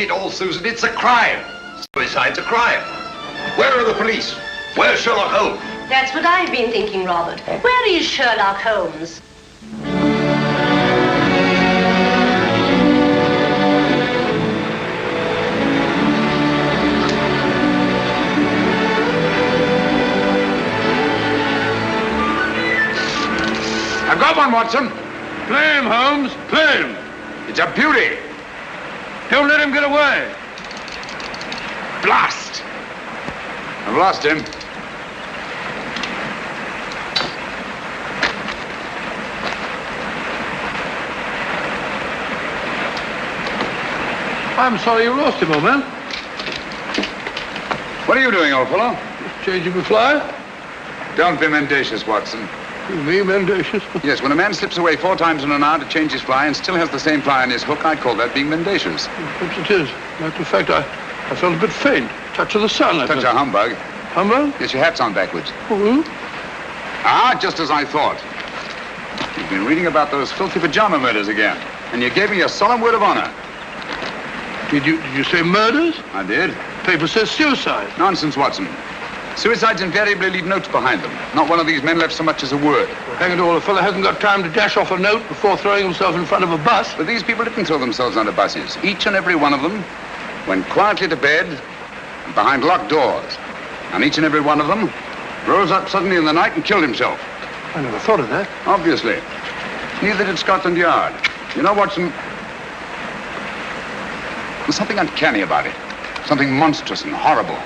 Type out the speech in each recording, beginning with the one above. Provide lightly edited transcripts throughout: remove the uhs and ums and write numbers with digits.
dash it all, Susan, it's a crime. Suicide's a crime. Where are the police? Where's Sherlock Holmes? That's what I've been thinking, Robert. Where is Sherlock Holmes? I've got one, Watson. Play him, Holmes. Play him. It's a beauty. Don't let him get away. Blast! I've lost him. I'm sorry you lost him, old man. What are you doing, old fellow? Changing the fly? Don't be mendacious, Watson. Me, mendacious? Yes, when a man slips away 4 times in an hour to change his fly and still has the same fly on his hook, I call that being mendacious. Perhaps it is. Matter of fact, I felt a bit faint. Touch of the sun, I Touch felt. a humbug. Humbug? Yes, your hat's on backwards. Oh, Ah, just as I thought. You've been reading about those filthy pajama murders again, and you gave me a solemn word of honor. Did you say murders? I did. Paper says suicide. Nonsense, Watson. Suicides invariably leave notes behind them. Not one of these men left so much as a word. Well, hang it all, a fellow hasn't got time to dash off a note before throwing himself in front of a bus. But these people didn't throw themselves under buses. Each and every one of them went quietly to bed and behind locked doors. And each and every one of them rose up suddenly in the night and killed himself. I never thought of that. Obviously. Neither did Scotland Yard. You know, Watson, there's something uncanny about it. Something monstrous and horrible.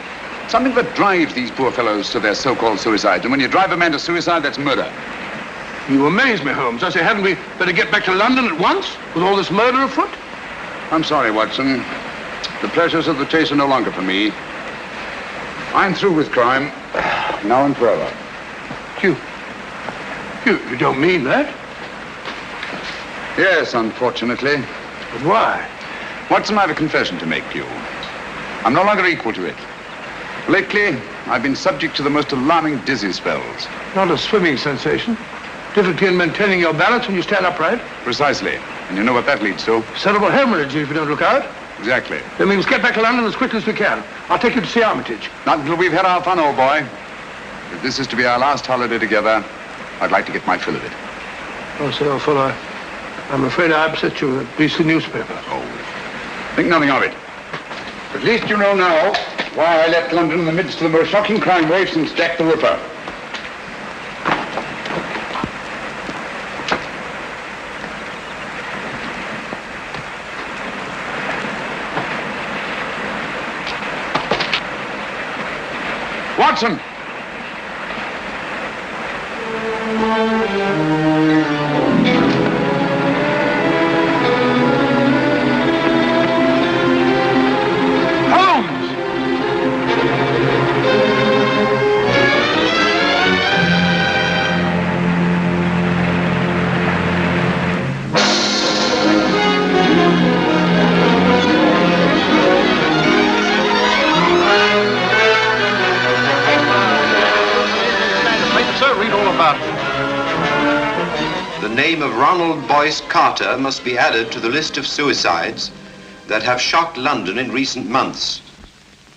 Something that drives these poor fellows to their so-called suicides. And when you drive a man to suicide, that's murder. You amaze me, Holmes. I say, hadn't we better get back to London at once with all this murder afoot? I'm sorry, Watson. The pleasures of the chase are no longer for me. I'm through with crime, now and forever. You don't mean that? Yes, unfortunately. But why? Watson, I have a confession to make to you. I'm no longer equal to it. Lately, I've been subject to the most alarming dizzy spells. Not a swimming sensation. Difficulty in maintaining your balance when you stand upright. Precisely. And you know what that leads to? Cerebral hemorrhage if you don't look out. Exactly. Then we must get back to London as quickly as we can. I'll take you to see Armitage. Not until we've had our fun, old boy. If this is to be our last holiday together, I'd like to get my fill of it. Oh, say, old fellow, I'm afraid I upset you with that beastly newspaper. Oh, think nothing of it. At least you know now why I left London in the midst of the most shocking crime wave since Jack the Ripper. Watson! The name of Ronald Boyce Carter must be added to the list of suicides that have shocked London in recent months.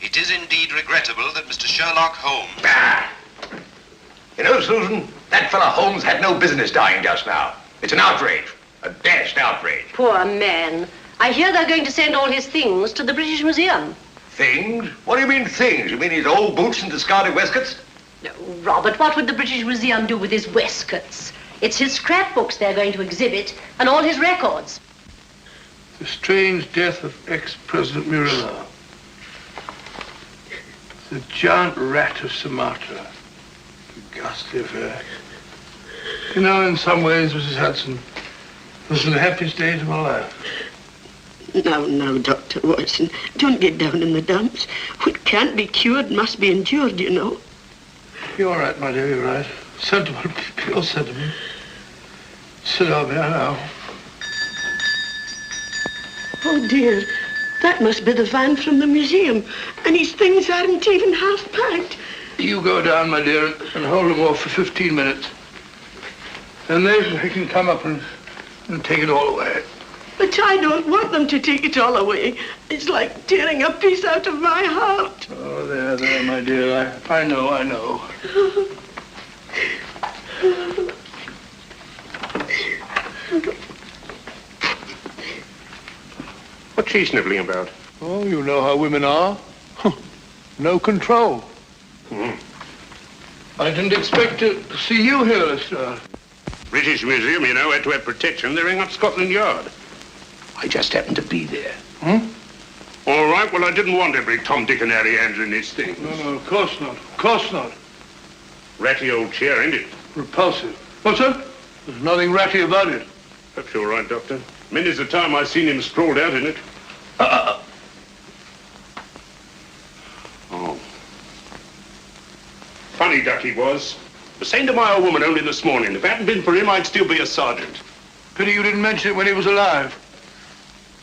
It is indeed regrettable that Mr. Sherlock Holmes... Bah! You know, Susan, that fellow Holmes had no business dying just now. It's an outrage. A dashed outrage. Poor man. I hear they're going to send all his things to the British Museum. Things? What do you mean things? You mean his old boots and discarded waistcoats? No, Robert, what would the British Museum do with his waistcoats? It's his scrapbooks they're going to exhibit, and all his records. The strange death of ex-President Murillo. The giant rat of Sumatra. The ghastly affair. You know, in some ways, Mrs. Hudson, this is the happiest days of my life. No, Dr. Watson. Don't get down in the dumps. What can't be cured must be endured, you know. You're all right, my dear, you're right. Sentimental, pure sentiment. Sit over there now. Oh, dear. That must be the van from the museum. And his things aren't even half packed. You go down, my dear, and hold them off for 15 minutes. Then they can come up and take it all away. But I don't want them to take it all away. It's like tearing a piece out of my heart. Oh, there, my dear. I know. What's she sniveling about? Oh, you know how women are. No control. I didn't expect to see you here, Lestrade. British Museum, you know, had to have protection. They're ringing up Scotland Yard. I just happened to be there. All right, well, I didn't want every Tom, Dick, and Harry handling this thing. No, of course not. Of course not. Ratty old chair, ain't it? Repulsive. What's that? There's nothing ratty about it. Perhaps you're right, Doctor. Many's the time I've seen him sprawled out in it. Oh. Funny duck he was. The same to my old woman only this morning. If it hadn't been for him, I'd still be a sergeant. Pity you didn't mention it when he was alive.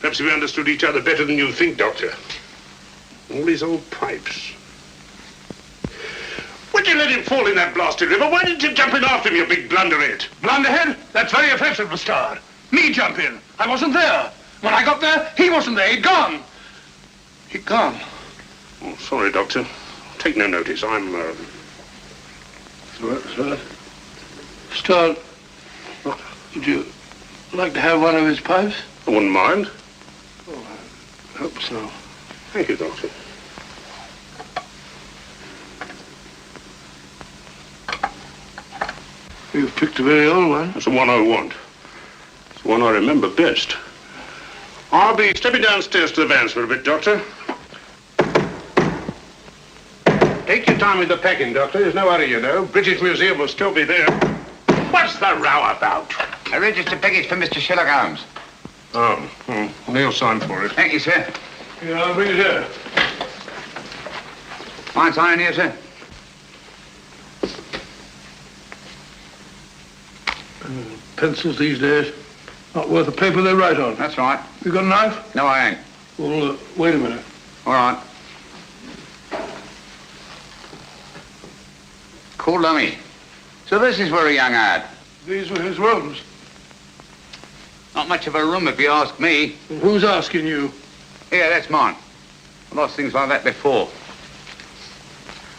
Perhaps we understood each other better than you think, Doctor. All these old pipes. Why'd you let him fall in that blasted river? Why didn't you jump in after him, you big blunderhead? Blunderhead? That's very offensive, Lestrade. Me jump in. I wasn't there. When I got there, he wasn't there. He'd gone. He'd gone. Oh, sorry, Doctor. Take no notice. I'm, Lestrade, would you like to have one of his pipes? I wouldn't mind. Oh, I hope so. Thank you, Doctor. You've picked a very old one. That's the one I want. It's the one I remember best. I'll be stepping downstairs to the vans for a bit, Doctor. Take your time with the packing, Doctor. There's no hurry, you know. British Museum will still be there. What's the row about? A registered package for Mr. Sherlock Holmes. Oh, Neil signed for it. Thank you, sir. Yeah, I'll bring it here. Fine sign here, sir. Pencils these days, not worth the paper they write on. That's right. You got a knife? No, I ain't. Well, wait a minute. All right. Cool dummy. So this is where he hung out. These were his rooms. Not much of a room, if you ask me. Well, who's asking you? Yeah, that's mine. I lost things like that before.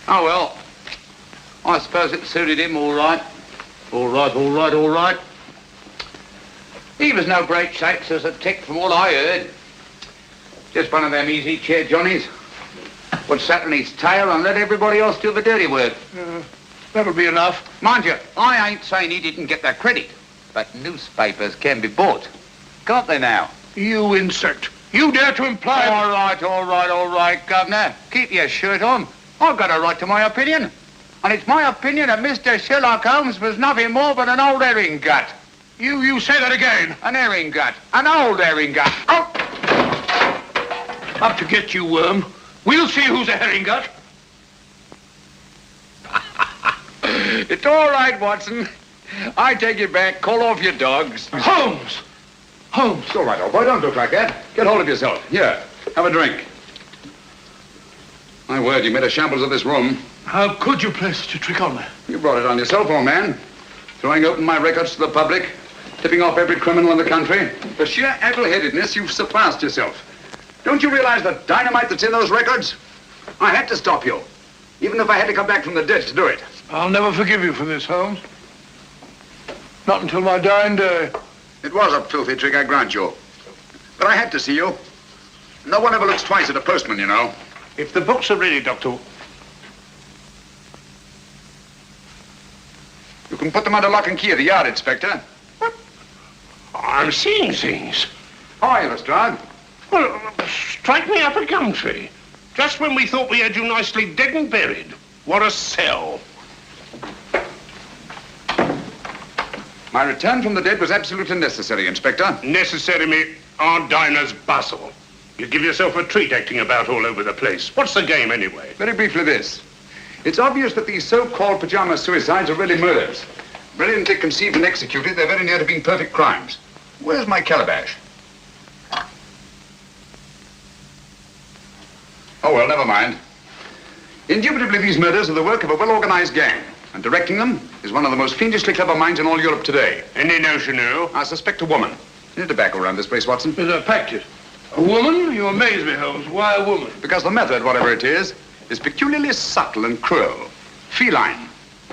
Oh, well. I suppose it suited him all right. All right. He was no great shakes as a tick from what I heard. Just one of them easy chair Johnnies. Would sat on his tail and let everybody else do the dirty work. That'll be enough. Mind you, I ain't saying he didn't get that credit. But newspapers can be bought. Can't they now? You insect. You dare to imply... All right, Governor. Keep your shirt on. I've got a right to my opinion. And it's my opinion that Mr. Sherlock Holmes was nothing more but an old herring gut. You say that again. An herring gut. An old herring gut. Oh! Up to get you, worm. We'll see who's a herring gut. It's all right, Watson. I take it back. Call off your dogs. Holmes! It's all right, old boy. Don't look like that. Get hold of yourself. Here, have a drink. My word, you made a shambles of this room. How could you play such a trick on me? You brought it on yourself, old man. Throwing open my records to the public, tipping off every criminal in the country. For sheer addle-headedness, you've surpassed yourself. Don't you realize the dynamite that's in those records? I had to stop you, even if I had to come back from the dead to do it. I'll never forgive you for this, Holmes. Not until my dying day. It was a filthy trick, I grant you. But I had to see you. No one ever looks twice at a postman, you know. If the books are ready, Doctor... You can put them under lock and key at the yard, Inspector. I'm seeing things. How are you, Lestrade? Well, strike me up a gum tree. Just when we thought we had you nicely dead and buried. What a sell. My return from the dead was absolutely necessary, Inspector. Necessary me Aunt Dinah's bustle. You give yourself a treat acting about all over the place. What's the game, anyway? Very briefly this. It's obvious that these so-called pajama suicides are really murders. Brilliantly conceived and executed, they're very near to being perfect crimes. Where's my calabash? Oh, well, never mind. Indubitably, these murders are the work of a well-organized gang. And directing them is one of the most fiendishly clever minds in all Europe today. Any notion who? I suspect a woman. Any tobacco around this place, Watson? Yes, I packed it. A woman? You amaze me, Holmes. Why a woman? Because the method, whatever it is peculiarly subtle and cruel. Feline,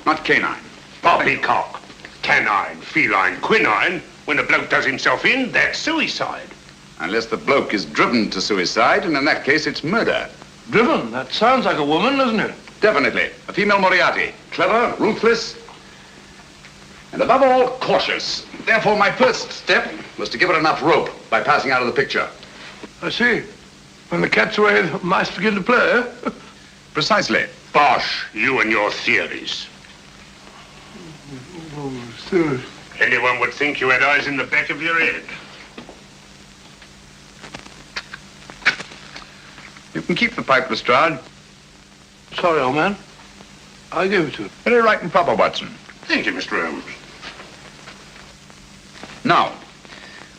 not canine. Poppycock. Canine, feline, quinine. When a bloke does himself in, that's suicide. Unless the bloke is driven to suicide, and in that case, it's murder. Driven? That sounds like a woman, doesn't it? Definitely. A female Moriarty. Clever, ruthless, and above all, cautious. Therefore, my first step was to give her enough rope by passing out of the picture. I see. When the cat's away, the mice begin to play, eh? Precisely. Bosh, you and your theories. Oh, serious. Anyone would think you had eyes in the back of your head. You can keep the pipe, Lestrade. Sorry, old man. I'll give it to him. Very right and proper, Watson. Thank you, Mr. Holmes. Now,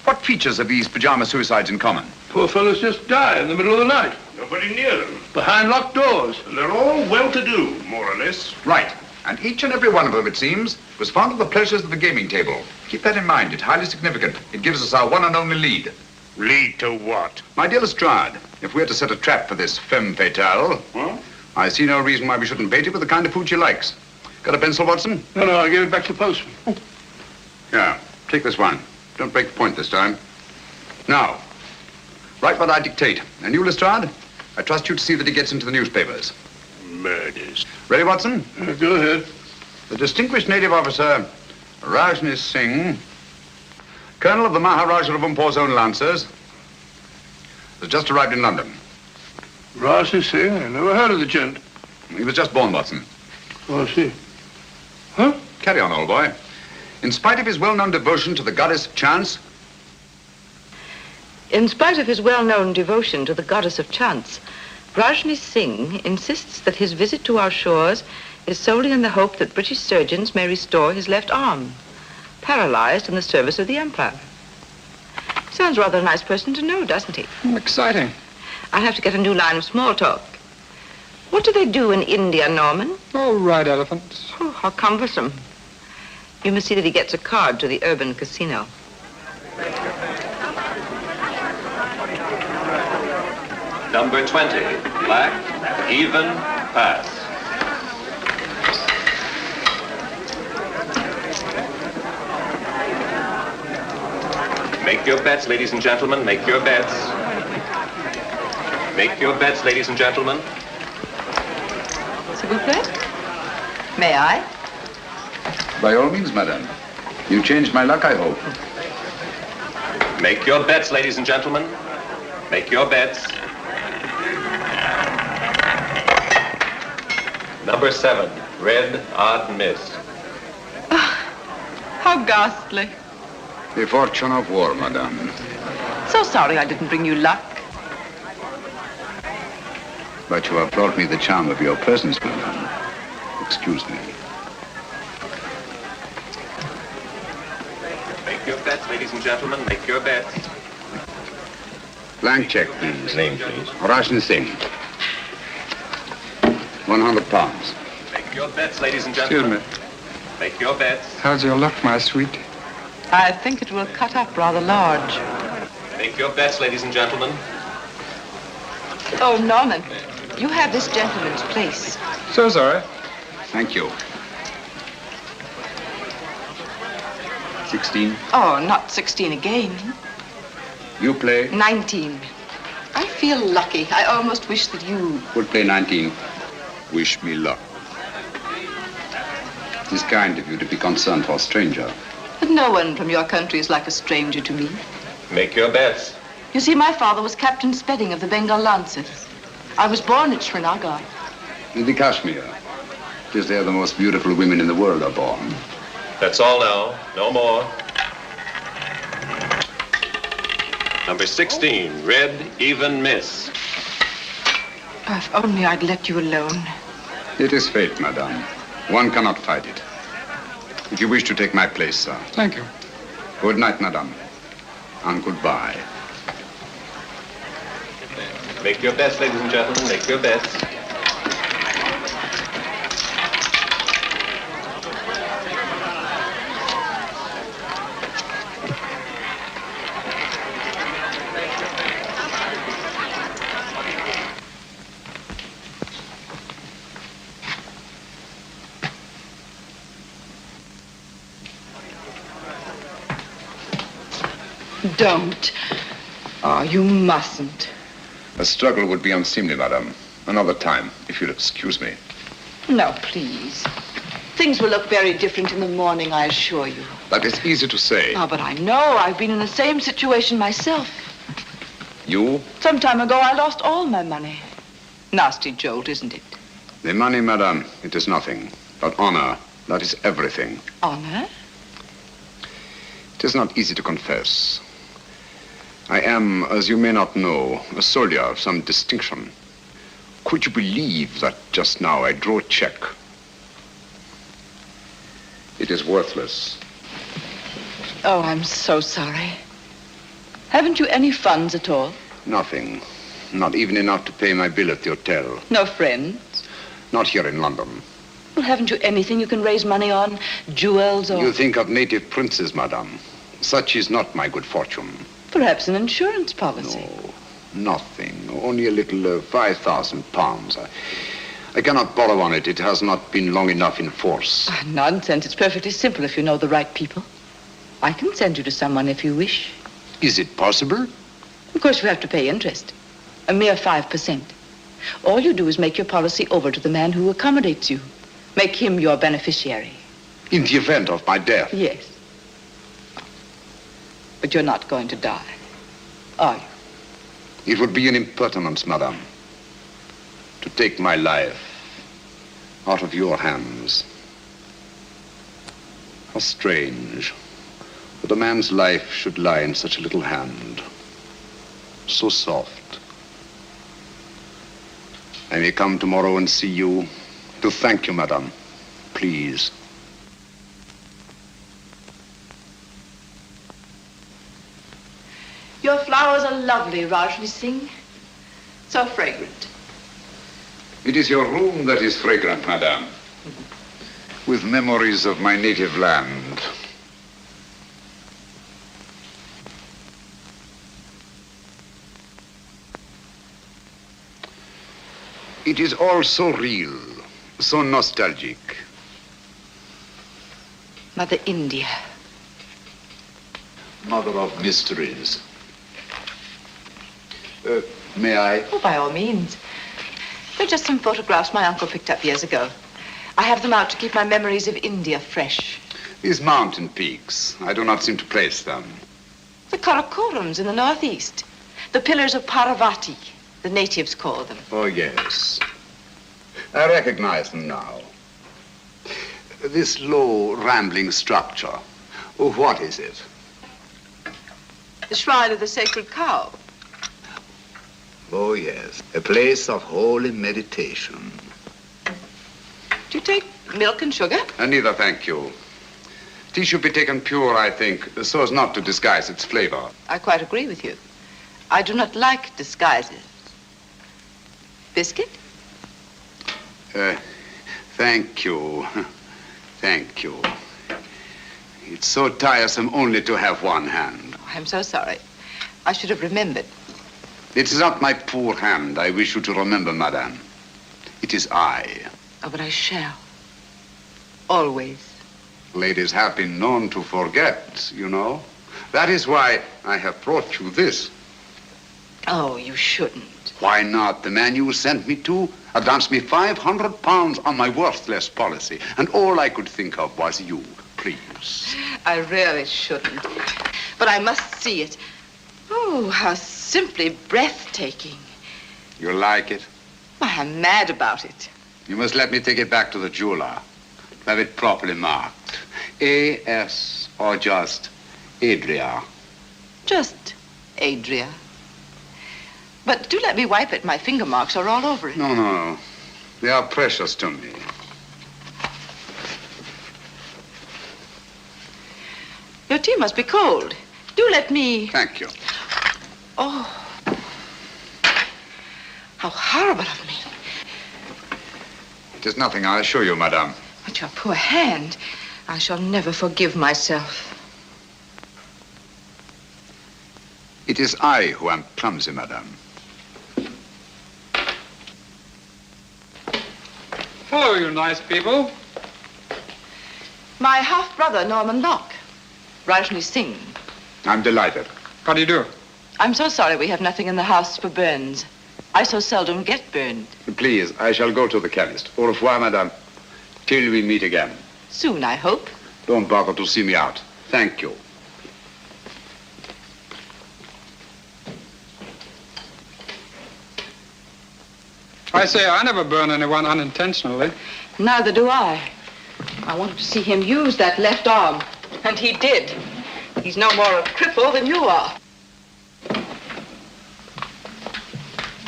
what features have these pajama suicides in common? Poor fellows just die in the middle of the night, Nobody near them. behind locked doors. And they're all well-to-do, more or less. Right. And each and every one of them, it seems, was fond of the pleasures of the gaming table. Keep that in mind. It's highly significant. It gives us our one and only lead. Lead to what? My dear Lestrade, if we're to set a trap for this femme fatale, Well? I see no reason why we shouldn't bait it with the kind of food she likes. Got a pencil, Watson? No, I gave it back to the postman. Yeah. Take this one. Don't break the point this time. Now, write what I dictate. And you, Lestrade, I trust you to see that it gets into the newspapers. Murders. Ready, Watson? Go ahead. The distinguished native officer, Rajni Singh, colonel of the Maharaja of Umpur's own Lancers, has just arrived in London. Rasi Singh? I never heard of the gent. He was just born, Watson. Oh, I see. Huh? Carry on, old boy. In spite of his well-known devotion to the goddess of chance, In spite of his well-known devotion to the goddess of chance, Rajni Singh insists that his visit to our shores is solely in the hope that British surgeons may restore his left arm, paralyzed in the service of the Empire. Sounds rather a nice person to know, doesn't he? Exciting. I'll have to get a new line of small talk. What do they do in India, Norman? Oh, ride elephants. Oh, how cumbersome. You must see that he gets a card to the urban casino. Number 20, black, even, pass. Make your bets, ladies and gentlemen, make your bets. Make your bets, ladies and gentlemen. S'il vous plaît? May I? by all means, madame. You changed my luck, I hope. Make your bets, ladies and gentlemen. Make your bets. Number 7, red, odd miss. How ghastly. The fortune of war, madame. So sorry I didn't bring you luck. But you have brought me the charm of your presence, madame. Excuse me. Make your bets, ladies and gentlemen. Make your bets. Blank check, please. Name, please. Rajni Singh. 100 pounds. Make your bets, ladies and gentlemen. Excuse me. Make your bets. How's your luck, my sweet? I think it will cut up rather large. Make your bets, ladies and gentlemen. Oh, Norman, you have this gentleman's place. So sorry. Thank you. 16. Oh, not 16 again. You play. 19. I feel lucky. I almost wish that you... Would play 19. Wish me luck. It's kind of you to be concerned for a stranger. But no one from your country is like a stranger to me. Make your bets. You see, my father was Captain Spedding of the Bengal Lancers. I was born at Srinagar. In the Kashmir. It is there the most beautiful women in the world are born. That's all now. No more. Number 16, red, even, miss. Oh, if only I'd let you alone. It is fate, madame. One cannot fight it. If you wish to take my place, sir. Thank you. Good night, madame. And goodbye. Make your bets, ladies and gentlemen. Make your bets. Don't. Oh, you mustn't. A struggle would be unseemly, madame. Another time, if you'll excuse me. No, please. Things will look very different in the morning, I assure you. That is easy to say. Oh, but I know. I've been in the same situation myself. You? Some time ago, I lost all my money. Nasty jolt, isn't it? The money, madame, it is nothing. But honor, that is everything. Honor? It is not easy to confess. I am, as you may not know, a soldier of some distinction. Could you believe that just now I drew a check? It is worthless. Oh, I'm so sorry. Haven't you any funds at all? Nothing. Not even enough to pay my bill at the hotel. No friends? Not here in London. Well, haven't you anything you can raise money on? Jewels or... You think of native princes, madame. Such is not my good fortune. Perhaps an insurance policy? No, nothing. Only a little 5,000 pounds. I cannot borrow on it. It has not been long enough in force. Ah, nonsense. It's perfectly simple if you know the right people. I can send you to someone if you wish. Is it possible? Of course, you have to pay interest. A mere 5%. All you do is make your policy over to the man who accommodates you. Make him your beneficiary. In the event of my death? Yes. But you're not going to die, are you? It would be an impertinence, madame, to take my life out of your hands. How strange that a man's life should lie in such a little hand. So soft. I may come tomorrow and see you to thank you, madame. Please. Your flowers are lovely, Rajni Singh. So fragrant. It is your room that is fragrant, madame. With memories of my native land. It is all so real, so nostalgic. Mother India. Mother of mysteries. May I? Oh, by all means. They're just some photographs my uncle picked up years ago. I have them out to keep my memories of India fresh. These mountain peaks, I do not seem to place them. The Karakorams in the northeast. The pillars of Parvati, the natives call them. Oh, yes. I recognize them now. This low, rambling structure, oh, what is it? The shrine of the sacred cow. Oh, yes. A place of holy meditation. Do you take milk and sugar? Neither, thank you. Tea should be taken pure, I think, so as not to disguise its flavor. I quite agree with you. I do not like disguises. Biscuit? Thank you. Thank you. It's so tiresome only to have one hand. Oh, I'm so sorry. I should have remembered. It is not my poor hand I wish you to remember, madame. It is I. Oh, but I shall. Always. Ladies have been known to forget, you know. That is why I have brought you this. Oh, you shouldn't. Why not? The man you sent me to advanced me 500 pounds on my worthless policy, and all I could think of was you. Please. I really shouldn't. But I must see it. Oh, how simply breathtaking. You like it? Why, I'm mad about it. You must let me take it back to the jeweler. Have it properly marked. A.S. or just Adria. Just Adria. But do let me wipe it. My finger marks are all over it. No, no. They are precious to me. Your tea must be cold. Do let me... Thank you. Oh. How horrible of me. It is nothing, I assure you, madame. But your poor hand. I shall never forgive myself. It is I who am clumsy, madame. Hello, you nice people. My half-brother, Norman Locke. Rajni Singh. I'm delighted. How do you do? I'm so sorry we have nothing in the house for burns. I so seldom get burned. Please, I shall go to the chemist. Au revoir, madame. Till we meet again. Soon, I hope. Don't bother to see me out. Thank you. I say, I never burn anyone unintentionally. Neither do I. I wanted to see him use that left arm, and he did. He's no more a cripple than you are.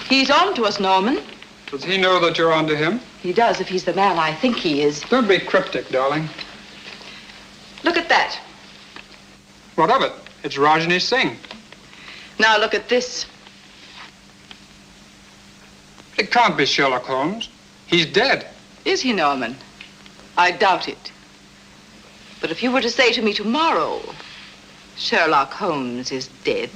He's on to us, Norman. Does he know that you're on to him? He does, if he's the man I think he is. Don't be cryptic, darling. Look at that. What of it? It's Rajni Singh. Now look at this. It can't be Sherlock Holmes. He's dead. Is he, Norman? I doubt it. But if you were to say to me tomorrow, Sherlock Holmes is dead.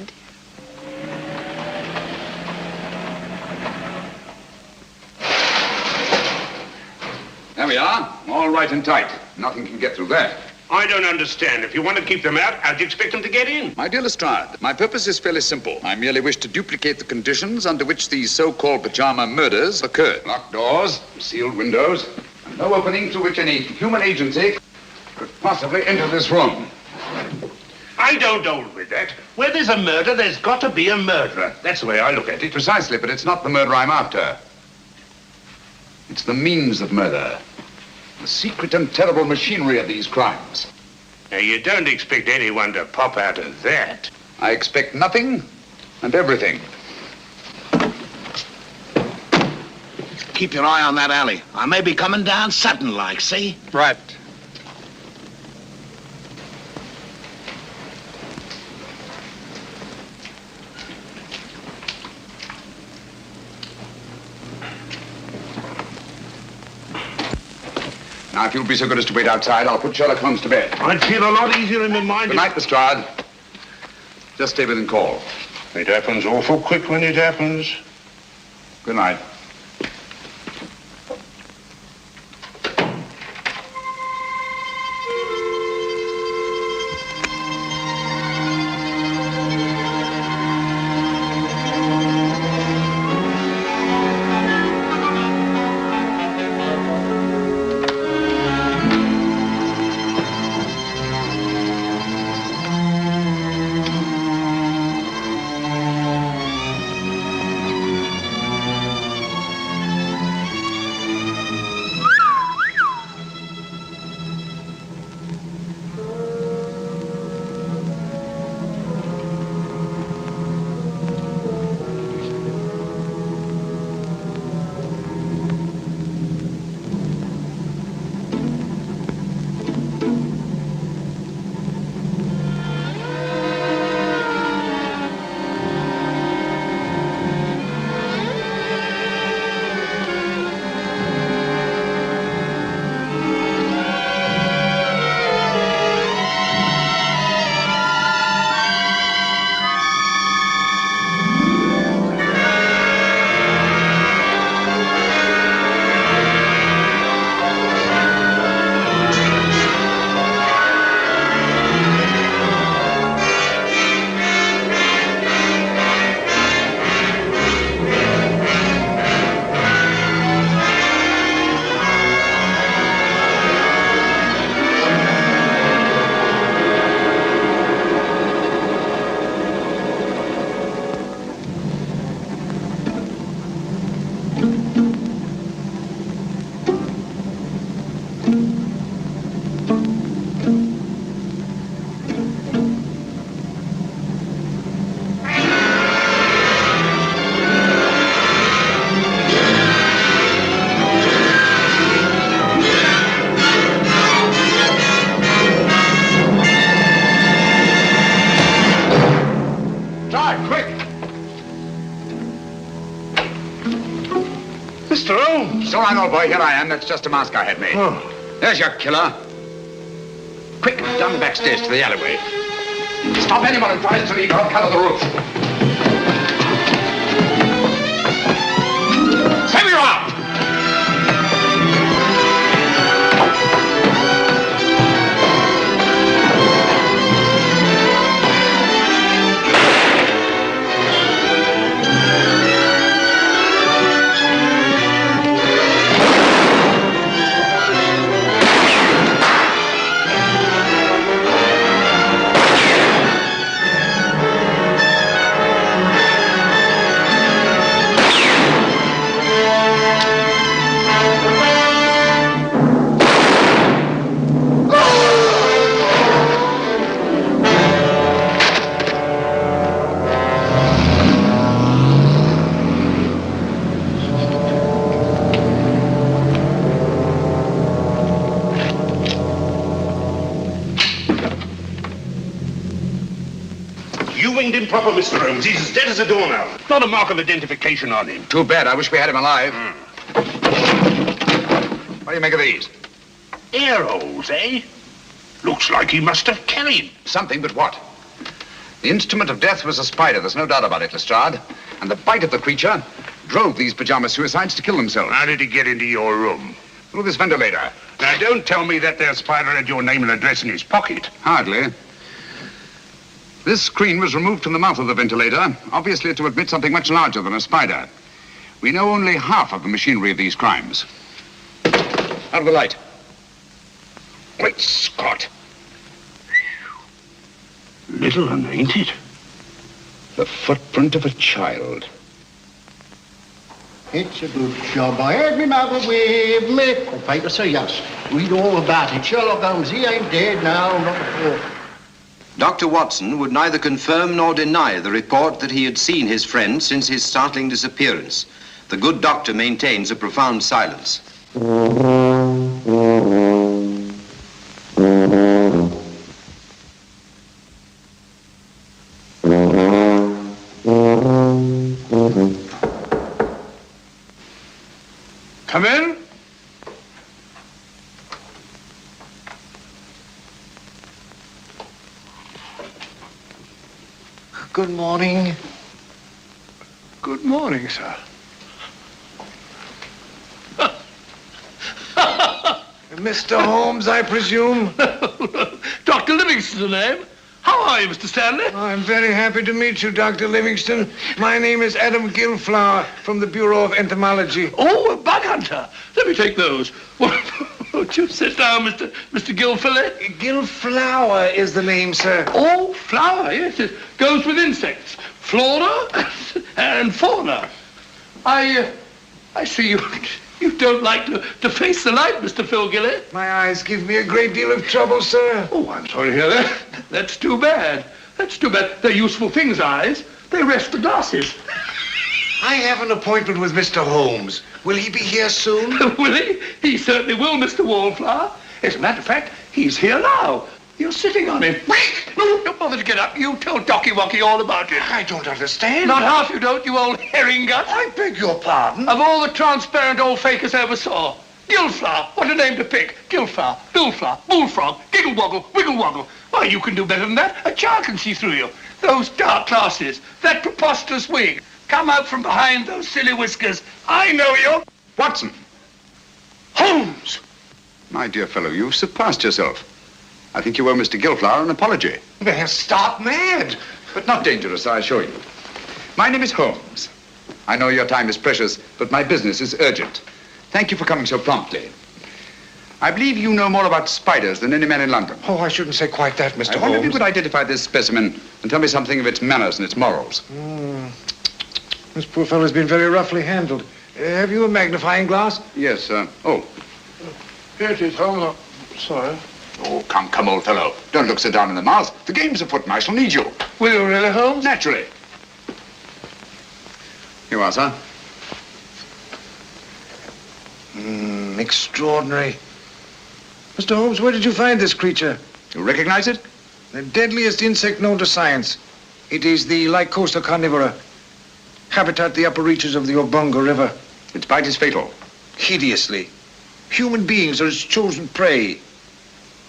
There we are. All right and tight. Nothing can get through there. I don't understand. If you want to keep them out, how'd you expect them to get in? My dear Lestrade, my purpose is fairly simple. I merely wish to duplicate the conditions under which these so-called pajama murders occurred. Locked doors, sealed windows, and no opening through which any human agency could possibly enter this room. I don't hold with that. Where there's a murder, there's got to be a murderer. That's the way I look at it. Precisely, but it's not the murder I'm after. It's the means of murder. The secret and terrible machinery of these crimes. Now, you don't expect anyone to pop out of that. I expect nothing and everything. Keep your eye on that alley. I may be coming down sudden like, see? Right. Now, if you'll be so good as to wait outside, I'll put Sherlock Holmes to bed. I'd feel a lot easier in my mind. Good night, Lestrade. Just stay within call. It happens awful quick when it happens. Good night. Mr. Holmes! All right, old boy, here I am. That's just a mask I had made. Oh. There's your killer. Quick, down the back stairs to the alleyway. Stop anyone who tries to leave. I'll cover the roof. Save you out! You winged improper, Mr. Holmes. He's as dead as a doornail. Not a mark of identification on him. Too bad. I wish we had him alive. What do you make of these? Air holes, eh? Looks like he must have carried. Something, but what? The instrument of death was a spider. There's no doubt about it, Lestrade. And the bite of the creature drove these pajama suicides to kill themselves. How did he get into your room? Through this ventilator. Now, don't tell me that there spider had your name and address in his pocket. Hardly. This screen was removed from the mouth of the ventilator, obviously to admit something much larger than a spider. We know only half of the machinery of these crimes. Out of the light. Great Scott. Little one, ain't it? The footprint of a child. It's a good job. I had me mother with me. The paper say yes. Read all about it. Sherlock Holmes, he ain't dead now, not before. Dr. Watson would neither confirm nor deny the report that he had seen his friend since his startling disappearance. The good doctor maintains a profound silence. Come in. Good morning. Good morning, sir. Mr. Holmes, I presume? Dr. Livingston's the name. How are you, Mr. Stanley? I'm very happy to meet you, Dr. Livingston. My name is Adam Gillflower from the Bureau of Entomology. Oh, a bug hunter. Let me take those. Won't you sit down, Mr. Gillflower? Gillflower is the name, sir. Oh, flower, yes. It goes with insects. Flora and fauna. I see you don't like to face the light, Mr. Phil Gilly. My eyes give me a great deal of trouble, sir. Oh, I'm sorry to hear that. That's too bad. That's too bad. They're useful things, eyes. They rest the glasses. I have an appointment with Mr. Holmes. Will he be here soon? Will he? He certainly will, Mr. Wallflower. As a matter of fact, he's here now. You're sitting on him. No, don't bother to get up. You tell Docky Wocky all about it. I don't understand. Not half you don't, you old herring gut. I beg your pardon. Of all the transparent old fakers I ever saw. Gillflower, what a name to pick. Gillflower, Billflower, Bullfrog, Giggle Woggle, Wiggle Woggle. Why, you can do better than that. A child can see through you. Those dark glasses, that preposterous wig. Come out from behind those silly whiskers. I know you. Watson. Holmes. My dear fellow, you've surpassed yourself. I think you owe Mr. Gillflower an apology. They're stark mad. But not dangerous, I assure you. My name is Holmes. I know your time is precious, but my business is urgent. Thank you for coming so promptly. I believe you know more about spiders than any man in London. Oh, I shouldn't say quite that, Mr. Holmes. I wonder if you could identify this specimen and tell me something of its manners and its morals. This poor fellow's been very roughly handled. Have you a magnifying glass? Yes, sir. Oh. Here it is, Holmes. Sorry. Oh, come, old fellow. Don't look so down in the mouth. The game's afoot and I shall need you. Will you really, Holmes? Naturally. Here you are, sir. Extraordinary. Mr. Holmes, where did you find this creature? You recognize it? The deadliest insect known to science. It is the Lycosa carnivora. Habitat the upper reaches of the Obonga River. Its bite is fatal. Hideously. Human beings are its chosen prey.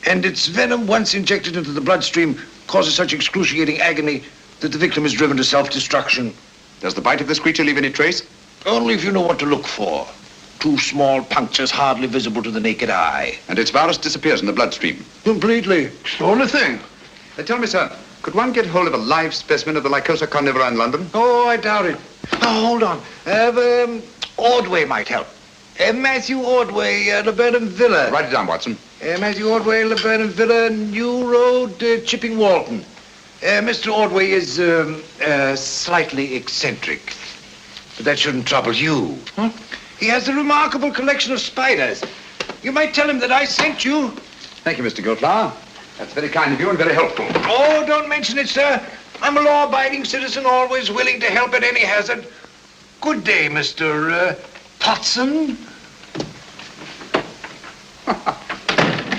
And its venom, once injected into the bloodstream, causes such excruciating agony that the victim is driven to self-destruction. Does the bite of this creature leave any trace? Only if you know what to look for. 2 small punctures hardly visible to the naked eye. And its virus disappears in the bloodstream? Completely. Extraordinary thing. Tell me, sir, could one get hold of a live specimen of the Lycosa carnivora in London? Oh, I doubt it. Oh, hold on. Ordway might help. Matthew Ordway, Laburnum Villa. Write it down, Watson. Matthew Ordway, Laburnum Villa, New Road, Chipping Walton. Mr. Ordway is slightly eccentric. But that shouldn't trouble you. Huh? He has a remarkable collection of spiders. You might tell him that I sent you. Thank you, Mr. Gillflower. That's very kind of you and very helpful. Oh, don't mention it, sir. I'm a law-abiding citizen, always willing to help at any hazard. Good day, Mr. Potson.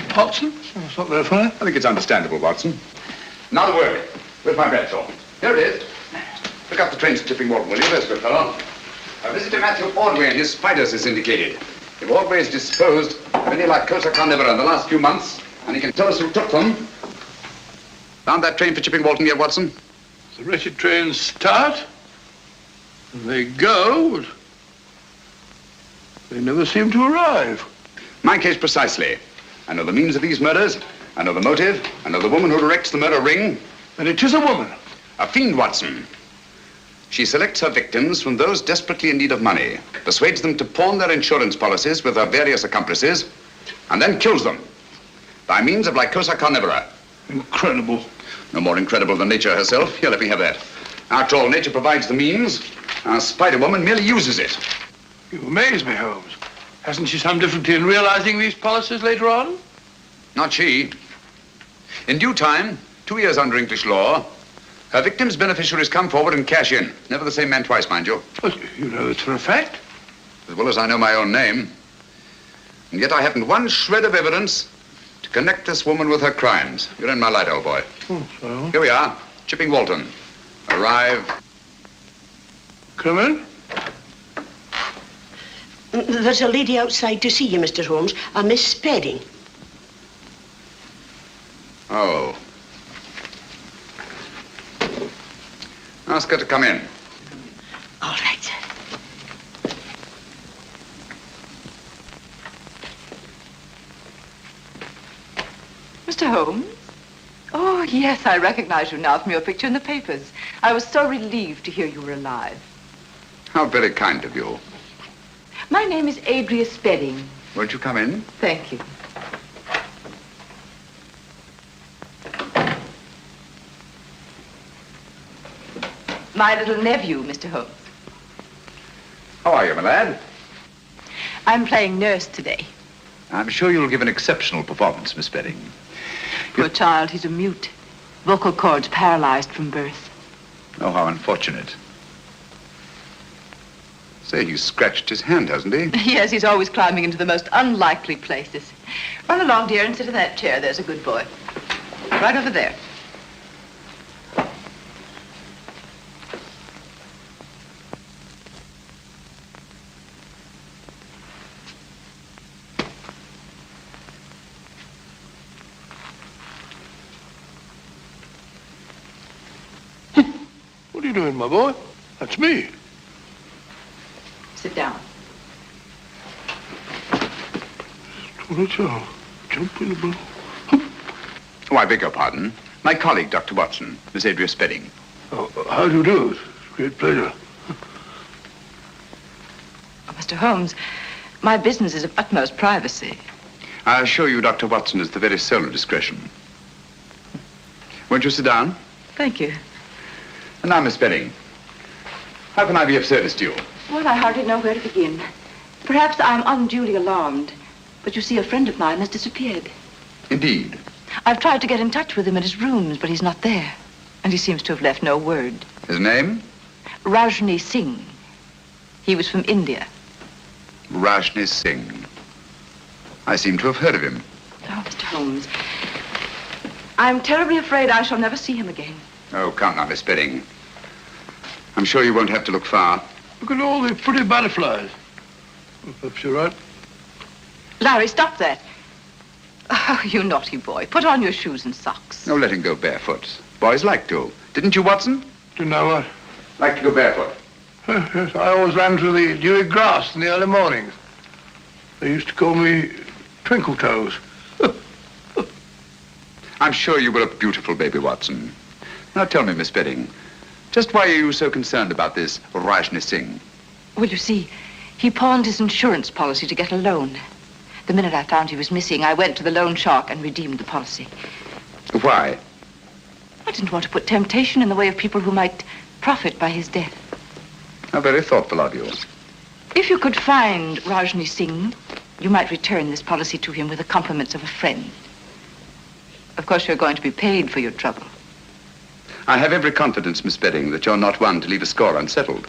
Potson? That's not very funny. I think it's understandable, Watson. Now the work. Where's my bed, Saul? Here it is. Pick up the train to Chipping Walton, will you? There's good fellow. A visit to Matthew Ordway and his spiders is indicated. If Ordway is disposed of any Lycosa carnivora in the last few months, and he can tell us who took them. Found that train for Chipping Walton yet, Watson? The wretched trains start, and they go, but they never seem to arrive. My case precisely. I know the means of these murders. I know the motive. I know the woman who directs the murder ring. And it is a woman. A fiend, Watson. She selects her victims from those desperately in need of money, persuades them to pawn their insurance policies with her various accomplices, and then kills them by means of Lycosa carnivora. Incredible. No more incredible than nature herself. Here, let me have that. After all, nature provides the means. Our spider woman merely uses it. You amaze me, Holmes. Hasn't she some difficulty in realizing these policies later on? Not she. In due time, 2 years under English law, her victims' beneficiaries come forward and cash in. Never the same man twice, mind you. But you know it for a fact. As well as I know my own name. And yet I haven't one shred of evidence to connect this woman with her crimes. You're in my light, old boy. Oh, so? Here we are, Chipping Walton. Arrive. Come in. There's a lady outside to see you, Mr. Holmes, a Miss Spedding. Oh. Ask her to come in. All right. Mr. Holmes? Oh, yes, I recognize you now from your picture in the papers. I was so relieved to hear you were alive. How very kind of you. My name is Adria Spedding. Won't you come in? Thank you. My little nephew, Mr. Holmes. How are you, my lad? I'm playing nurse today. I'm sure you'll give an exceptional performance, Miss Spedding. Poor child, he's a mute. Vocal cords paralyzed from birth. Oh, how unfortunate. Say, he's scratched his hand, hasn't he? Yes, he's always climbing into the most unlikely places. Run along, dear, and sit in that chair. There's a good boy. Right over there. What are you doing, my boy? That's me. Sit down. Jump in the blue. Oh, I beg your pardon. My colleague, Dr. Watson, Miss Adria Spedding. Oh, how do you do? It's a great pleasure. Oh, Mr. Holmes, my business is of utmost privacy. I assure you, Dr. Watson is the very soul of discretion. Won't you sit down? Thank you. And now, Miss Spedding, how can I be of service to you? Well, I hardly know where to begin. Perhaps I'm unduly alarmed, but you see, a friend of mine has disappeared. Indeed. I've tried to get in touch with him at his rooms, but he's not there. And he seems to have left no word. His name? Rajni Singh. He was from India. Rajni Singh. I seem to have heard of him. Oh, Mr. Holmes, I'm terribly afraid I shall never see him again. Oh, come now, Miss Spedding. I'm sure you won't have to look far. Look at all the pretty butterflies. Well, perhaps you're right. Larry, stop that. Oh, you naughty boy. Put on your shoes and socks. No, let him go barefoot. Boys like to. Didn't you, Watson? Didn't I what? Like to go barefoot. Yes, I always ran through the dewy grass in the early mornings. They used to call me Twinkle Toes. I'm sure you were a beautiful baby, Watson. Now tell me, Miss Spedding, just why are you so concerned about this Rajni Singh? Well, you see, he pawned his insurance policy to get a loan. The minute I found he was missing, I went to the loan shark and redeemed the policy. Why? I didn't want to put temptation in the way of people who might profit by his death. How very thoughtful of you. If you could find Rajni Singh, you might return this policy to him with the compliments of a friend. Of course, you're going to be paid for your trouble. I have every confidence, Miss Spedding, that you're not one to leave a score unsettled.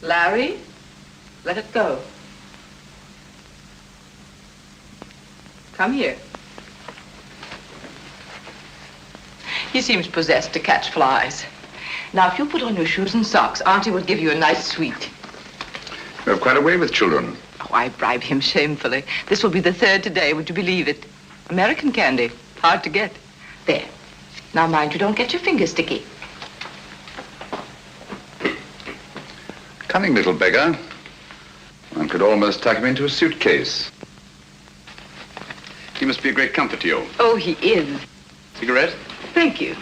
Larry, let it go. Come here. He seems possessed to catch flies. Now, if you put on your shoes and socks, Auntie will give you a nice sweet. You have quite a way with children. Oh, I bribe him shamefully. This will be the third today, would you believe it? American candy. Hard to get. There. Now, mind you don't get your fingers sticky. Cunning little beggar. One could almost tuck him into a suitcase. He must be a great comfort to you. Oh, he is. Cigarette? Thank you.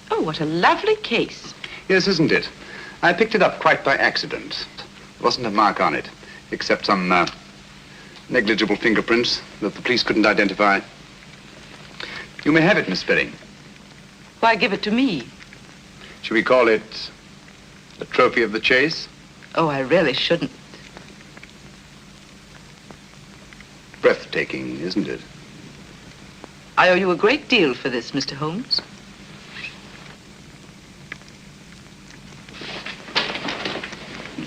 Oh, what a lovely case. Yes, isn't it? I picked it up quite by accident. There wasn't a mark on it, except some negligible fingerprints that the police couldn't identify. You may have it, Miss Spedding. Why give it to me? Should we call it a trophy of the chase? Oh, I really shouldn't. Breathtaking, isn't it? I owe you a great deal for this, Mr. Holmes.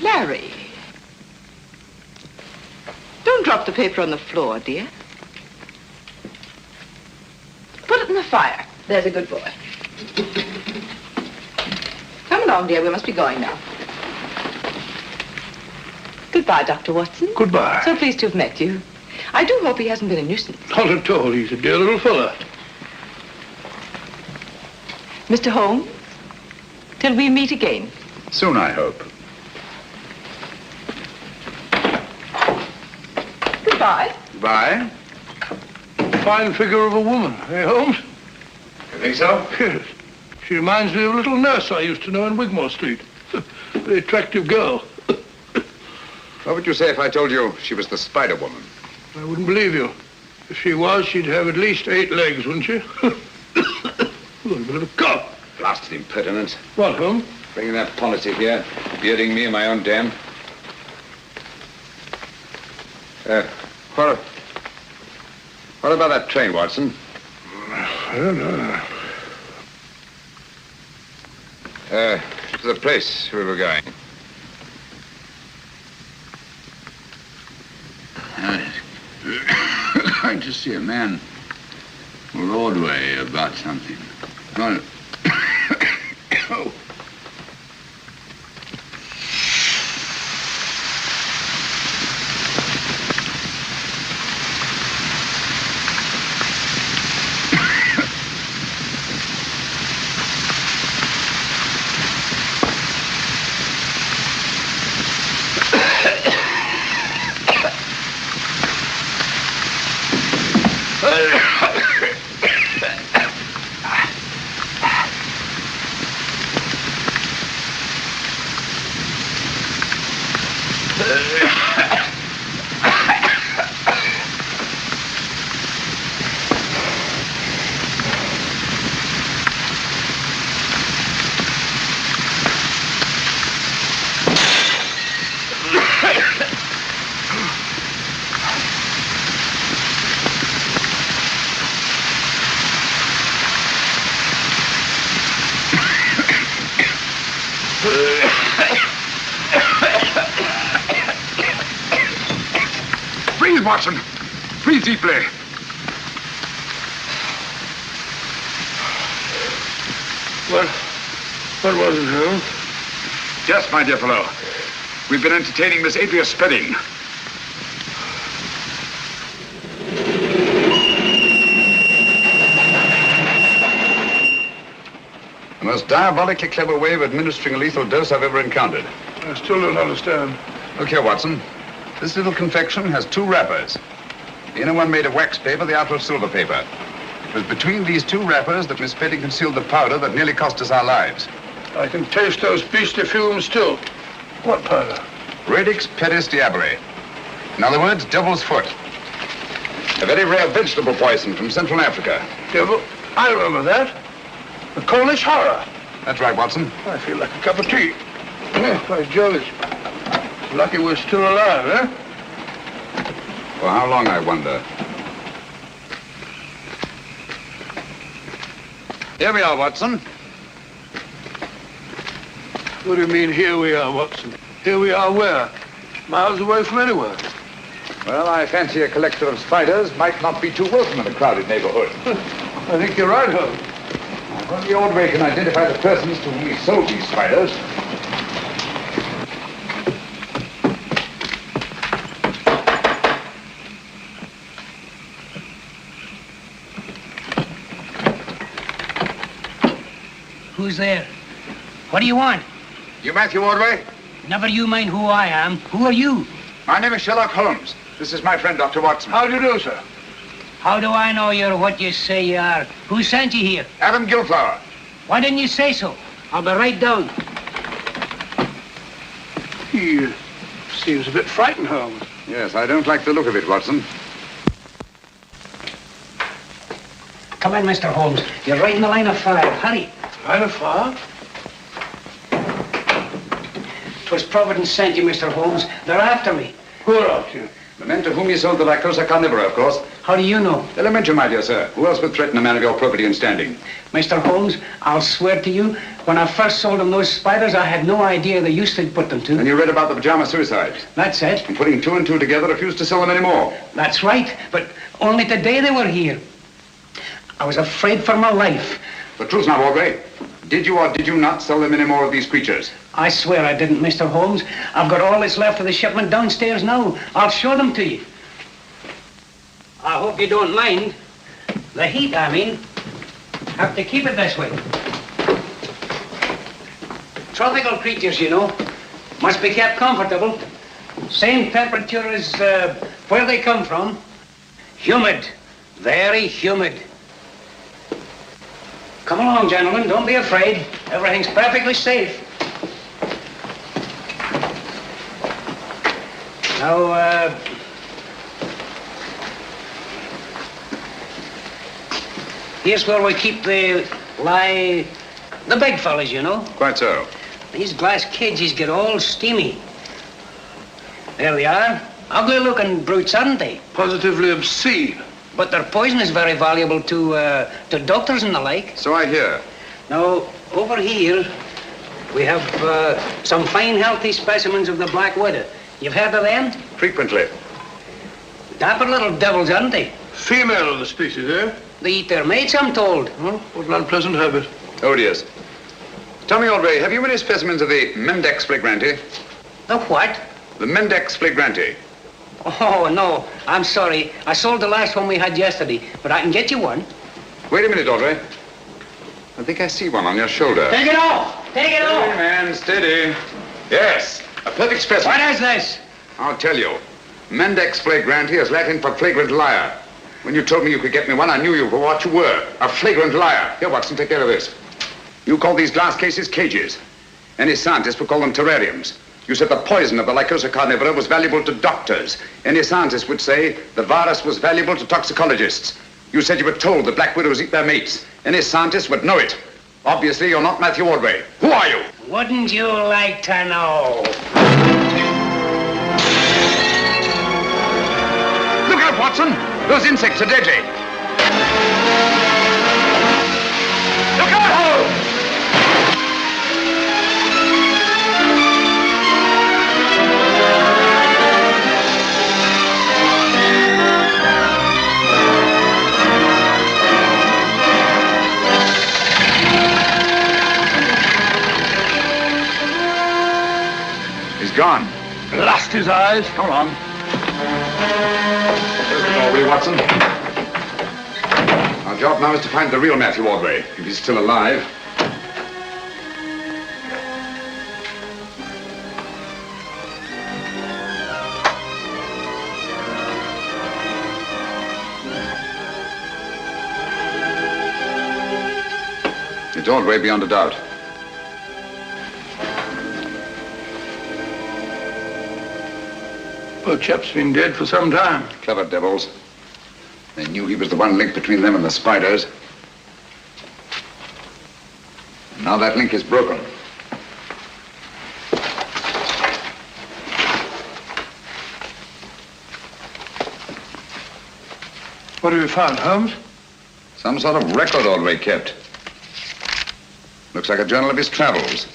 Larry. Don't drop the paper on the floor, dear. Put it in the fire. There's a good boy. Come along, dear. We must be going now. Goodbye, Dr. Watson. Goodbye. So pleased to have met you. I do hope he hasn't been a nuisance. Not at all. He's a dear little fella. Mr. Holmes, till we meet again. Soon, I hope. Goodbye. Goodbye. Fine figure of a woman, eh, Holmes? You think so? Yes. She reminds me of a little nurse I used to know in Wigmore Street. Very attractive girl. What would you say if I told you she was the Spider Woman? I wouldn't believe you. If she was, she'd have at least 8 legs, wouldn't she? A little bit of a cough. Blasted impertinent. What, Holmes? Bringing that policy here, bearding me in my own den. What about that train, Watson? I don't know. To the place we were going. Going to see a man Broadway about something. Well, oh. Breathe, Watson. Breathe deeply. What was it, Holmes? Yes, my dear fellow. We've been entertaining Miss Adria Spedding. The most diabolically clever way of administering a lethal dose I've ever encountered. I still don't understand. Look here, Watson. This little confection has 2 wrappers. The inner one made of wax paper, the outer of silver paper. It was between these 2 wrappers that Miss Spedding concealed the powder that nearly cost us our lives. I can taste those beastly fumes still. What powder? Radix pedis diaboli. In other words, devil's foot. A very rare vegetable poison from Central Africa. Devil? I remember that. The Cornish horror. That's right, Watson. I feel like a cup of tea. By Jove, it's lucky we're still alive, eh? For how long, I wonder? Here we are, Watson. What do you mean, here we are, Watson? Here we are where? Miles away from anywhere. Well, I fancy a collector of spiders might not be too welcome in a crowded neighborhood. I think you're right, Holmes. If only Ordway can identify the persons to whom he sold these spiders. Who's there? What do you want? You Matthew Ordway? Never you mind who I am. Who are you? My name is Sherlock Holmes. This is my friend, Dr. Watson. How do you do, sir? How do I know you're what you say you are? Who sent you here? Adam Gilflower. Why didn't you say so? I'll be right down. He seems a bit frightened, Holmes. Yes, I don't like the look of it, Watson. Come in, Mr. Holmes. You're right in the line of fire. Hurry. Line of fire? 'Twas Providence sent you, Mr. Holmes. They're after me. Who are after you? The men to whom you sold the Lycosa carnivora, of course. How do you know? Elementary, my dear sir. Who else would threaten a man of your property and standing? Mr. Holmes, I'll swear to you, when I first sold them those spiders, I had no idea the use they'd put them to. And you read about the pajama suicides? That's it. And putting two and two together, refused to sell them anymore. That's right, but only today they were here. I was afraid for my life. The truth now, Ordway. Did you or did you not sell them any more of these creatures? I swear I didn't, Mr. Holmes. I've got all that's left of the shipment downstairs now. I'll show them to you. I hope you don't mind. The heat, I mean. Have to keep it this way. Tropical creatures, you know. Must be kept comfortable. Same temperature as where they come from. Humid. Very humid. Come along, gentlemen. Don't be afraid. Everything's perfectly safe. Now, here's where we keep the big fellas, you know. Quite so. These glass cages get all steamy. There they are. Ugly-looking brutes, aren't they? Positively obscene. But their poison is very valuable to doctors and the like. So I hear. Now, over here, we have some fine, healthy specimens of the black widow. You've heard of them? Frequently. Dapper little devils, aren't they? Female of the species, eh? They eat their mates, I'm told. Huh? What an unpleasant habit. Odious. Tell me, Ordway, have you any specimens of the Mendex flagrante? The what? The Mendex flagrante. Oh, no. I'm sorry. I sold the last one we had yesterday, but I can get you one. Wait a minute, Ordway. I think I see one on your shoulder. Take it off! Take it off! Steady, man, steady. Yes, a perfect specimen. What is this? I'll tell you. Mendex flagrante is Latin for flagrant liar. When you told me you could get me one, I knew you for what you were, a flagrant liar. Here, Watson, take care of this. You call these glass cases cages. Any scientist would call them terrariums. You said the poison of the Lycosa carnivora was valuable to doctors. Any scientist would say the virus was valuable to toxicologists. You said you were told that black widows eat their mates. Any scientist would know it. Obviously, you're not Matthew Ordway. Who are you? Wouldn't you like to know? Look out, Watson! Those insects are deadly. Look out! He's gone. Blast his eyes. Come on. Ordway, Watson. Our job now is to find the real Matthew Ordway, if he's still alive. It's Ordway beyond a doubt. Poor chap's been dead for some time. Clever devils. They knew he was the one link between them and the spiders. Now that link is broken. What have you found, Holmes? Some sort of record Ordway kept. Looks like a journal of his travels.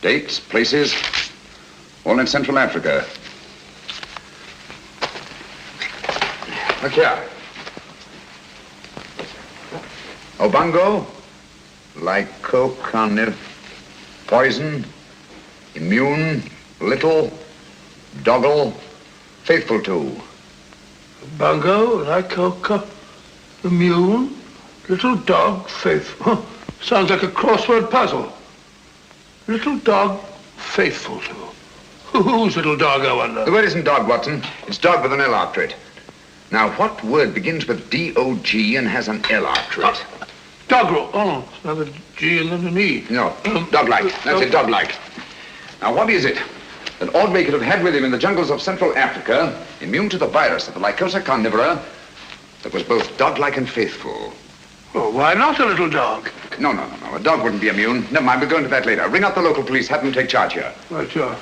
Dates, places, all in Central Africa. Look here. Obango, lycocarniv, poison, immune, little, doggle, faithful to. Bungo, lycoca, immune, little dog, faithful. Huh. Sounds like a crossword puzzle. Little dog, faithful to. Whose little dog, I wonder? The word isn't dog, Watson. It's dog with an L after it. Now, what word begins with D-O-G and has an L after it? Doggerel. Oh, it's another G and then an E. No, dog-like. That's it, dog-like. Now, what is it that Ordway could have had with him in the jungles of Central Africa, immune to the virus of the Lycosa carnivora, that was both dog-like and faithful? Well, why not a little dog? No. A dog wouldn't be immune. Never mind, we'll go into that later. Ring up the local police, have them take charge here. Right, sure.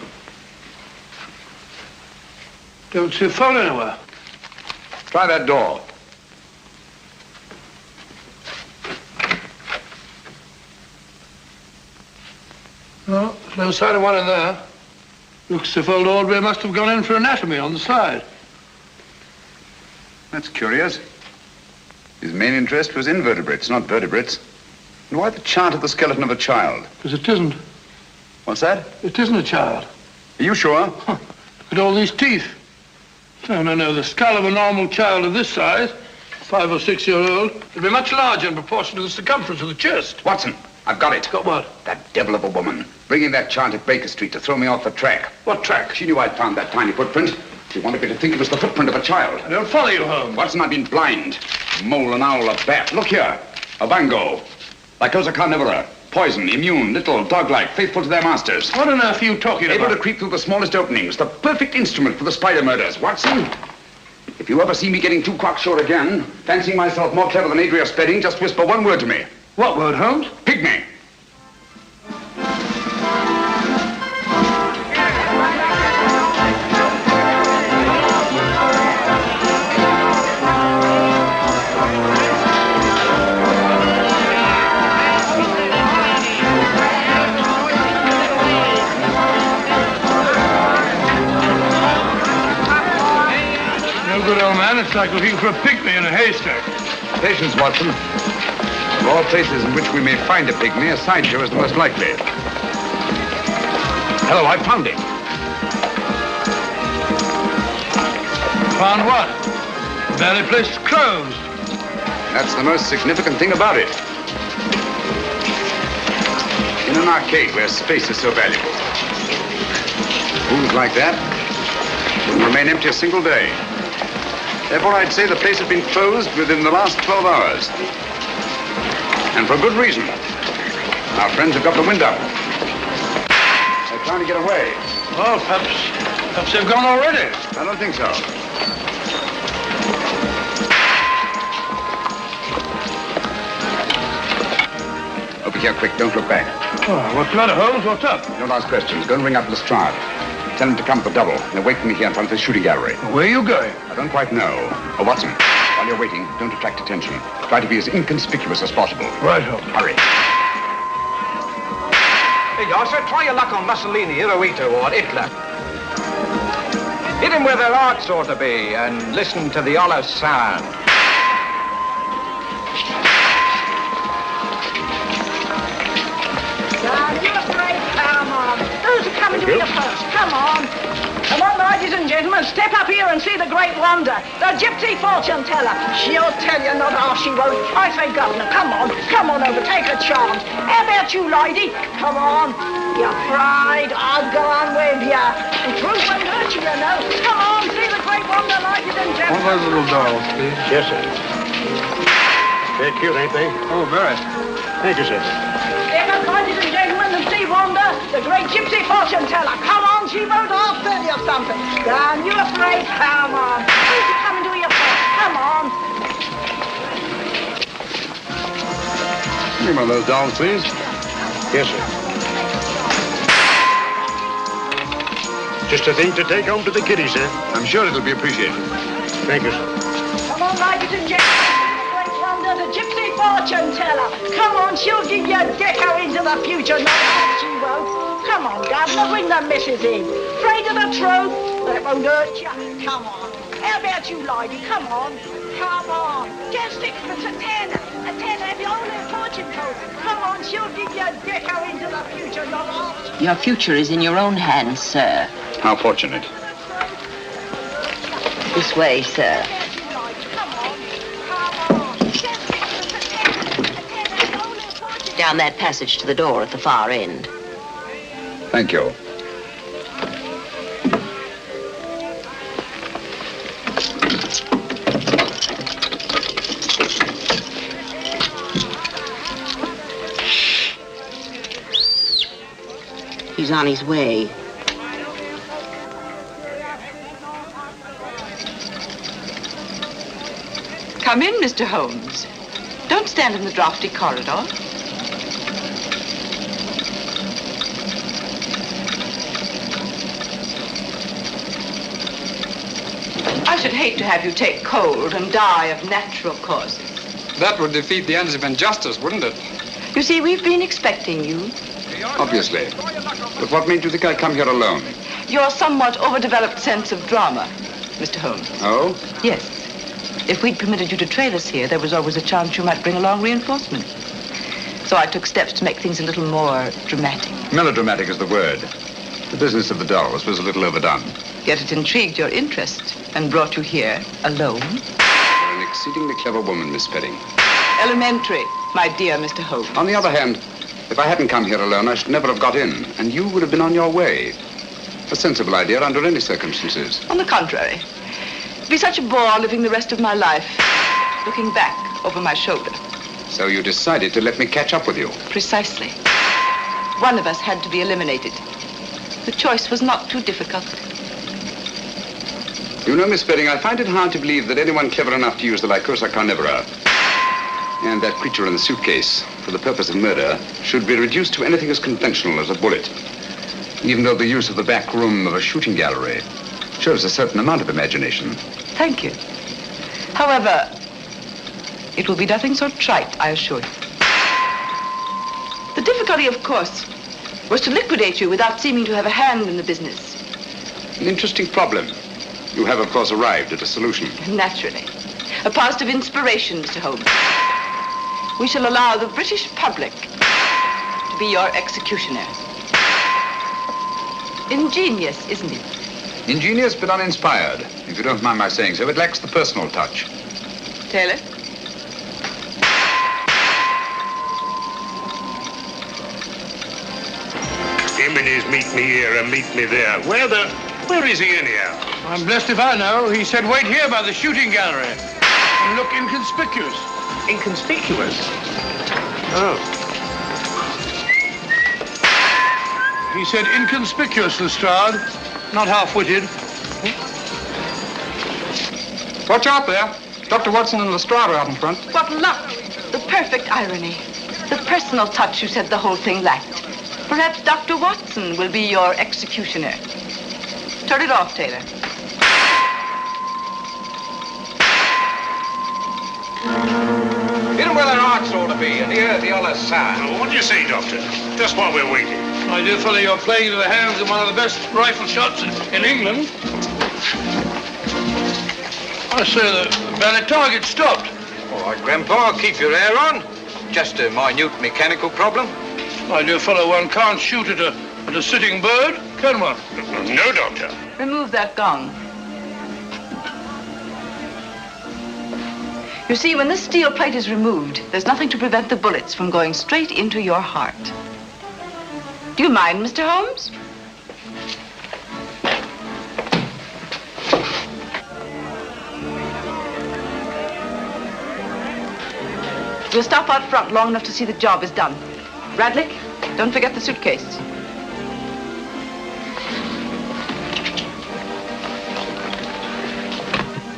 Don't see a phone anywhere. Try that door. No, there's no sign of one in there. Looks as if old Ordway must have gone in for anatomy on the side. That's curious. His main interest was invertebrates, not vertebrates. And why the chart of the skeleton of a child? Because it isn't. What's that? It isn't a child. Are you sure? Look at all these teeth. No. The skull of a normal child of this size, 5 or 6 year old, would be much larger in proportion to the circumference of the chest. Watson, I've got it. Got what? That devil of a woman. Bringing that chart at Baker Street to throw me off the track. What track? She knew I'd found that tiny footprint. She wanted me to think it was the footprint of a child. I don't follow you, Holmes. Watson, I've been blind. A mole, an owl, a bat. Look here. A bango. Lycosa carnivora. Poison, immune, little, dog-like, faithful to their masters. What on earth are you talking about? Able to creep through the smallest openings. The perfect instrument for the spider murders. Watson, if you ever see me getting too cocksure again, fancying myself more clever than Adria Spedding, just whisper one word to me. What word, Holmes? Pygmy. Good old man, it's like looking for a pygmy in a haystack. Patience, Watson. Of all places in which we may find a pygmy, a sideshow is the most likely. Hello, I found him. Found what? The very place is closed. That's the most significant thing about it. In an arcade where space is so valuable. Rooms like that wouldn't remain empty a single day. Therefore, I'd say the place has been closed within the last 12 hours. And for good reason. Our friends have got the wind up. They're trying to get away. Well, perhaps they've gone already. I don't think so. Over here, quick. Don't look back. Oh, what's the matter, Holmes? What's up? Don't ask questions. Go and ring up Lestrade. Tell him to come for double. They're waiting for me here in front of the shooting gallery. Where are you going? I don't quite know. Oh, Watson, while you're waiting, don't attract attention. Try to be as inconspicuous as possible. Right, Holmes. Hurry. Hey, Gosser, try your luck on Mussolini, Hirohito, or Hitler. Hit him where their hearts ought to be, and listen to the hollow sound. Coming to you first. Come on. Come on, ladies and gentlemen, step up here and see the great wonder, the gypsy fortune teller. She'll tell you not half she won't. I say, Governor, come on over, take a chance. How about you, lady? Come on. You're afraid? I'll go on with you. The truth won't hurt you, you know. Come on, see the great wonder, ladies and gentlemen. One of those little dolls, please. Yes, sir. They're cute, ain't they? Oh, very. Thank you, sir. Step up, ladies and gentlemen, and see wonder, the great gypsy fortune teller. Come on, she won't half tell you something. Down, you afraid? Come on. Who's coming to you first? Come on. Give me one of those dolls, please. Yes, sir. Just a thing to take home to the kiddies, sir. I'm sure it'll be appreciated. Thank you, sir. Come on, ladies and gentlemen. The gypsy fortune teller. Come on, she'll give you a deco into the future. No, she won't. Come on, Governor, bring the missus in. Afraid of the truth? That won't hurt you. Come on. How about you, lady? Come on. Come on. Just sixpence a tenner. A tenner if you hold a fortune told. Come on, she'll give you a deco into the future, your lot. Your future is in your own hands, sir. How fortunate. This way, sir. Down that passage to the door at the far end. Thank you. He's on his way. Come in, Mr. Holmes. Don't stand in the drafty corridor. I should hate to have you take cold and die of natural causes. That would defeat the ends of injustice, wouldn't it? You see, we've been expecting you. Obviously. But what made you think I'd come here alone? Your somewhat overdeveloped sense of drama, Mr. Holmes. Oh? Yes. If we'd permitted you to trail us here, there was always a chance you might bring along reinforcements. So I took steps to make things a little more dramatic. Melodramatic is the word. The business of the dolls was a little overdone. Yet it intrigued your interest and brought you here alone. You're an exceedingly clever woman, Miss Spedding. Elementary, my dear Mr. Holmes. On the other hand, if I hadn't come here alone, I should never have got in, and you would have been on your way. A sensible idea under any circumstances. On the contrary, it'd be such a bore living the rest of my life, looking back over my shoulder. So you decided to let me catch up with you? Precisely. One of us had to be eliminated. The choice was not too difficult. You know, Miss Spedding, I find it hard to believe that anyone clever enough to use the Lycosa carnivora and that creature in the suitcase for the purpose of murder should be reduced to anything as conventional as a bullet, even though the use of the back room of a shooting gallery shows a certain amount of imagination. Thank you. However, it will be nothing so trite, I assure you. The difficulty, of course, was to liquidate you without seeming to have a hand in the business. An interesting problem. You have, of course, arrived at a solution. Naturally. A positive inspiration, Mr. Holmes. We shall allow the British public to be your executioner. Ingenious, isn't it? Ingenious but uninspired, if you don't mind my saying so. It lacks the personal touch. Taylor? Jimminies, meet me here and meet me there. Where is he anyhow? I'm blessed if I know. He said wait here by the shooting gallery. And look inconspicuous. Inconspicuous? Oh. He said inconspicuous, Lestrade. Not half-witted. Watch out there. Dr. Watson and Lestrade are out in front. What luck! The perfect irony. The personal touch you said the whole thing lacked. Perhaps Dr. Watson will be your executioner. Turn it off, Taylor. Hit 'em where their hearts ought to be, and hear the other side. Now, what do you say, Doctor? Just while we're waiting. My dear fellow, you're playing into the hands of one of the best rifle shots in England. I say the ballet target stopped. All right, Grandpa, keep your hair on. Just a minute mechanical problem. My dear fellow, one can't shoot at a sitting bird, can one? No, Doctor. Remove that gong. You see, when this steel plate is removed, there's nothing to prevent the bullets from going straight into your heart. Do you mind, Mr. Holmes? We'll stop out front long enough to see the job is done. Radlick, don't forget the suitcase.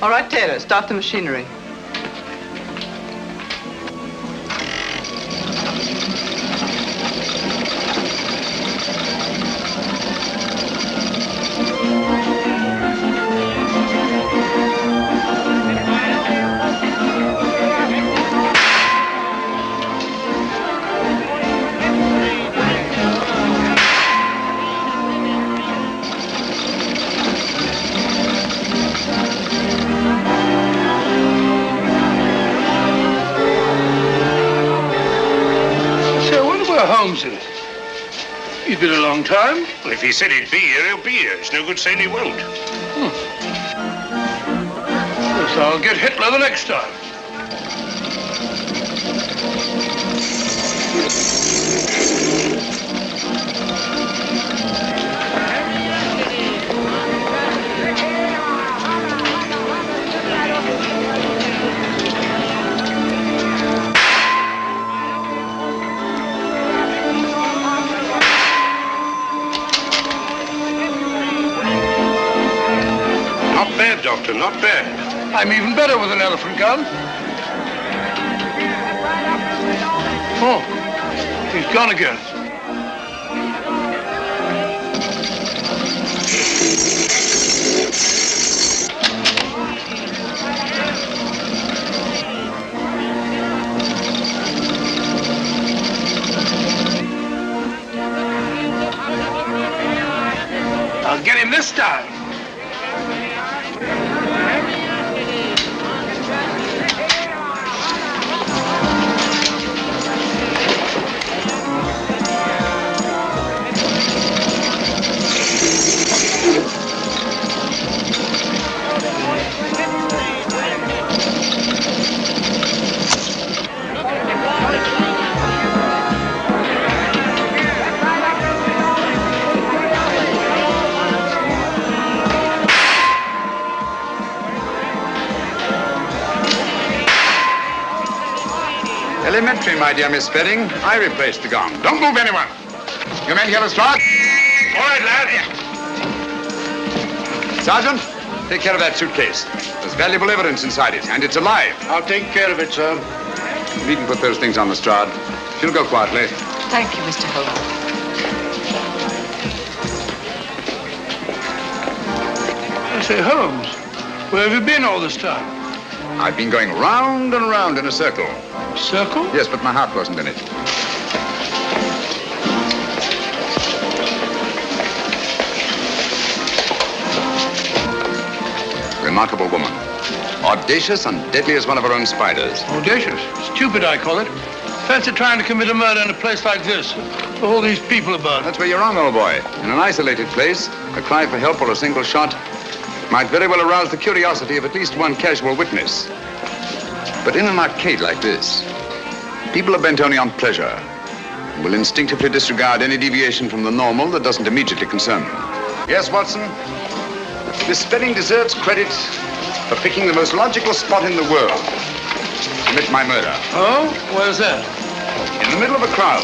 All right, Taylor, start the machinery. Holmes, then? He's been a long time. Well, if he said he'd be here, he'll be here. It's no good saying he won't. Yes, I'll get Hitler the next time. Not bad, Doctor, not bad. I'm even better with an elephant gun. Oh, he's gone again. I'll get him this time. Elementary, my dear Miss Spedding. I replaced the gong. Don't move, anyone. You men hear the strike? All right, lad. Sergeant, take care of that suitcase. There's valuable evidence inside it, and it's alive. I'll take care of it, sir. You needn't put those things on the Strad. She'll go quietly. Thank you, Mr. Holmes. I say, Holmes, where have you been all this time? I've been going round and round in a circle. Circle? Yes, but my heart wasn't in it. Remarkable woman. Audacious and deadly as one of her own spiders. Audacious? Stupid, I call it. Fancy trying to commit a murder in a place like this, with all these people about. That's where you're wrong, old boy. In an isolated place, a cry for help or a single shot might very well arouse the curiosity of at least one casual witness. But in an arcade like this, people are bent only on pleasure and will instinctively disregard any deviation from the normal that doesn't immediately concern them. Yes, Watson? Miss Spedding deserves credit for picking the most logical spot in the world to commit my murder. Oh? Where's that? In the middle of a crowd.